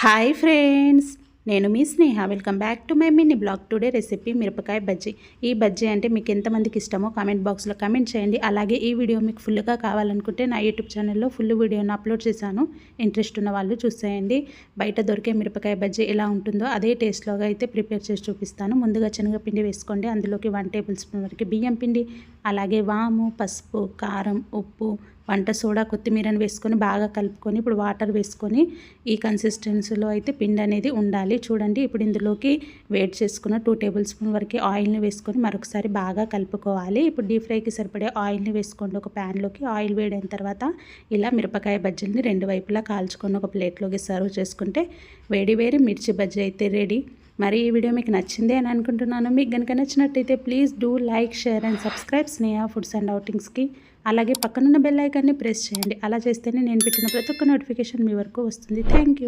Hi friends, నేను మీ Sneha. Welcome back to my mini blog. Today recipe మిరపకాయ బజ్జీ. ఈ బజ్జీ అంటే మీకు ఎంతమందికి ఇష్టమో కామెంట్ బాక్స్లో కామెంట్ చేయండి. అలాగే ఈ వీడియో మీకు ఫుల్గా కావాలనుకుంటే నా యూట్యూబ్ ఛానల్లో ఫుల్ వీడియోను అప్లోడ్ చేశాను. ఇంట్రెస్ట్ ఉన్న వాళ్ళు చూసేయండి. బయట దొరికే మిరపకాయ బజ్జీ ఎలా ఉంటుందో అదే టేస్ట్లోగా అయితే ప్రిపేర్ చేసి చూపిస్తాను. ముందుగా శనగపిండి వేసుకోండి. అందులోకి 1 టేబుల్ స్పూన్ వరకు బియ్యం పిండి, అలాగే వాము, పసుపు, కారం, ఉప్పు, వంట సోడా, కొత్తిమీరని వేసుకొని బాగా కలుపుకొని ఇప్పుడు వాటర్ వేసుకొని ఈ కన్సిస్టెన్సీలో అయితే పిండి అనేది ఉండాలి. చూడండి, ఇప్పుడు ఇందులోకి వేడి చేసుకున్న 2 టేబుల్ స్పూన్ వరకు ఆయిల్ని వేసుకొని మరొకసారి బాగా కలుపుకోవాలి. ఇప్పుడు డీప్ ఫ్రైకి సరిపడే ఆయిల్ని వేసుకోండి. ఒక ప్యాన్లోకి ఆయిల్ వేడైన తర్వాత ఇలా మిరపకాయ బజ్జీని 2 వైపులా కాల్చుకొని ఒక ప్లేట్లోకి సర్వ్ చేసుకుంటే వేడి వేడి మిర్చి బజ్జీ అయితే రెడీ. మరి ఈ వీడియో మీకు నచ్చింది అని అనుకుంటున్నాను. మీకు కనుక నచ్చినట్టయితే please do like, share and subscribe Sneha foods and అవుటింగ్స్కి. అలాగే పక్కనున్న బెల్ ఐకాన్ని ప్రెస్ చేయండి. అలా చేస్తేనే నేను పెట్టిన ప్రతి ఒక్క నోటిఫికేషన్ మీ వరకు వస్తుంది. Thank you.